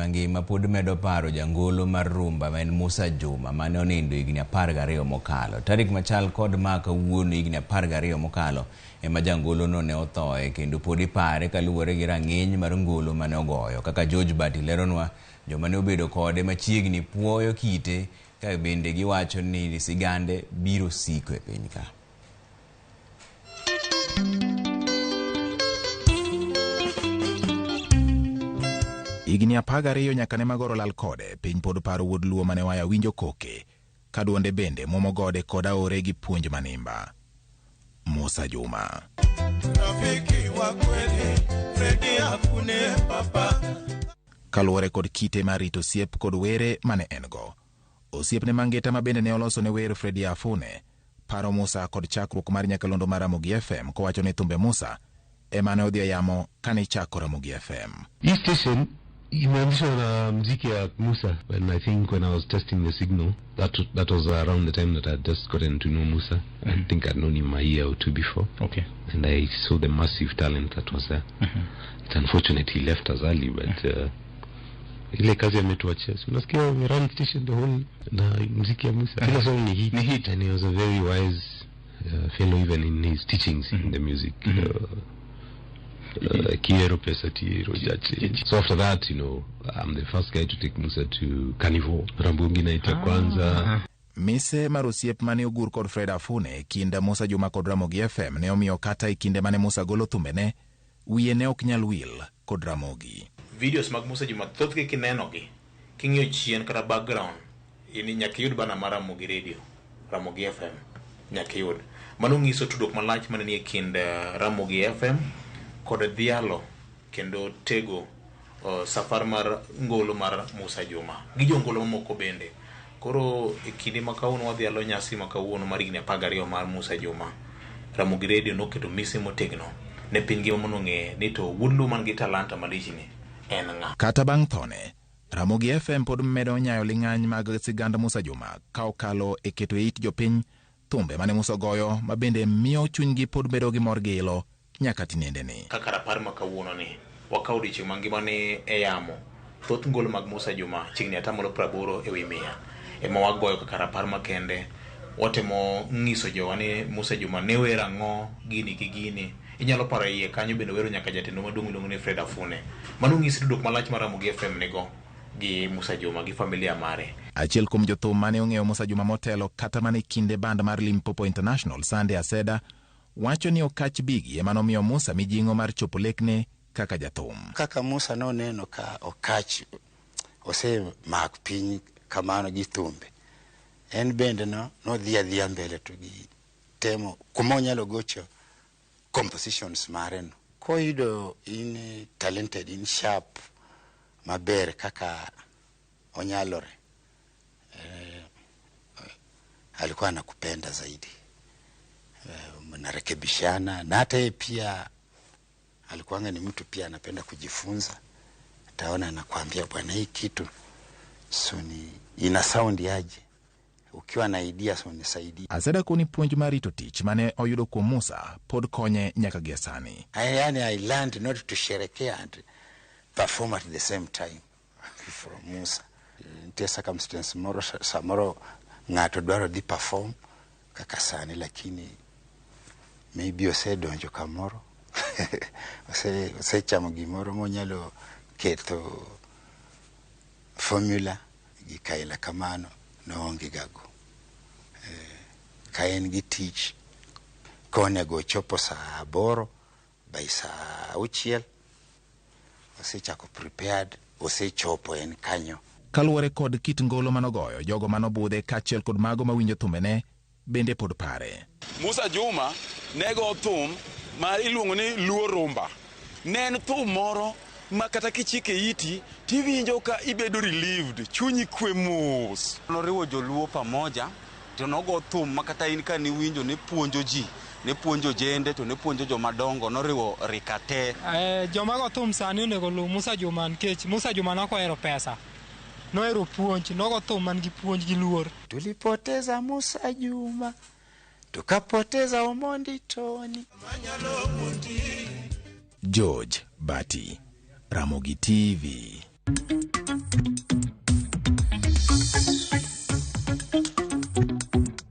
mangima pod medo paro jangolo mar rumba men Musa Juma mane onindo higni 12 mokalo. Tarik machal kod maka wuono higni 12 mokalo ema jangolo no ne othoe kendo pod ipare kaluwore gi rang'iny mar ngolo mane ogoyo. Kaka George Bati leronwa, joma ne obedo kode machiegni puoyo kite ka bende giwacho ni sigande biro siko e piny ka. Higni 12 nyaka ne magoro lal kode, piny pod paro wuod luo mane waya winjo koke, ka duonde bende momo gode kod aore gi puonj manimba. Musa Juma. Kaluwore kod kite marito osiep kod were mane engo. Osiepne mangeta ma bende ne oloso ne wer Fredi Afune, paro Musa kod chakruok mar nyakalondo mar Ramogi FM kowacho ni thumbe Musa ema ne odhi yamo kane chako Ramogi FM. East Station imeanzisha muziki ya Musa when I was testing the signal. That was around the time that I had just gotten to know Musa. I think I'd known him a year or two before. Okay. And I saw the massive talent that was there. It's unfortunate he left us early, but ile kazi ametuachia. Unasikia we ran station the whole na muziki ya Musa. Kila song ni hit. And he was a very wise fellow even in his teachings in the music. So after that, I'm the first guy to take Musa to Carnival. Ramogi night ya kwanza. Mise marosiep mane ogur kod Fred Afune kinda Musa Juma kod Ramogi FM ne omiyo kata ikinde mane Musa golo thumbene wiye ne ok nyal wil kod Ramogi. Videos mag Musa Juma thothgi kinenogi king'iyo chien kata background ini nyaka yud bana mar Ramogi Radio, Ramogi FM nyaka yud. Mano nyiso tudruok malach mane nie kind Ramogi FM kod dhialo kendo tego safar mar ngolo mar Musa Juma gi jongolo mamoko bende. Koro kinde makawuono wadhialo nyasi makawuono mar higni 12 mar Musa Juma, Ramogi Radio noketo mise motegno ne piny ngima mondo ng'e ni to wuod luo man gi talanta malichni en ng'a. Kata bang' thone, Ramogi FM pod medo nyayo ling'any mag sigand Musa Juma ka okalo e keto e it jopiny thumbe mane Musa goyo ma bende miyo chunygi pod bedo gi mor gi ilo nyaka tinende ni. Kaka rapar makawuono ni wakawo odiochieng' mangima ni e yamo thoth ngolo mag Musa Juma chiegni 80 ewi 100 ema wagoyo kaka rapar makende. Watemo ng'iso jowa ni Musa Juma ne wer ang'o gini gi gini. Inyalo paro iye kanyo bende wero nyaka jatendo maduong' ni Fred Afune. Mano ng'isi tudruok malach mar Ramogi FM nego gi Musa Juma gi familia mare. Achiel kuom jothum mane ong'eyo Musa Juma motelo kata mane kinde band mar Limpopo International Sunday Aseda wacho ni okach bigi ema nomiyo Musa mijing'o mar chopo lekne kaka jathum. Kaka Musa no neno ka okach ose mak piny kamano gi thumbe. En bende no dhia mbele to gi temo kumonyalo gocho compositions mare no. Koido in talented, in sharp, maber kaka onyalore. Alikuwa anakupenda zaidi. Mnarekebishana na hata pia alikuwa ni mtu pia anapenda kujifunza. Ataona anakuambia bwana hii kitu soni ina sound yaje. Ukiwa na idea so nisaidie. Aseda kuni puonj marito tich mane oyudo kuom Musa pod konye nyaka gesani. I learned not to sherekea and perform at the same time from Musa. Ntie circumstance moro samoro ng'ato dwaro di perform kaka sani lakini maybe ose donjo kamoro ose chamo gimoro monyalo keto formula gi kaila kamano no onge gago. Kaen gi tich konego chopo saa 8 by saa 6 ose chako prepared ose chopo en kanyo. Kaluwore kod kit ngolo manogoyo jogo manobudhe kachiel kod mago mawinjo thumbene bende pod pare. Musa Juma nego thum mar iluongo ni luo rumba. Ne en thum moro ma kata kichike iti tiwinjo ka ibedo relieved, chunyi kwe mos. Noriwo joluo pamoja to nogo thum makata in ka ni winjo ne puonjo ji, ne puonjo jende to ne puonjo jomadongo, noriwo rikate. Joma go thum sani onego lu Musa Juma nikech Musa Juma nokohero pesa. Nohero puonj, nogo thum man gi puonj gi luor. Tulipoteza Musa Juma, tukapoteza Omondi Tony. George Bati, Ramogi TV.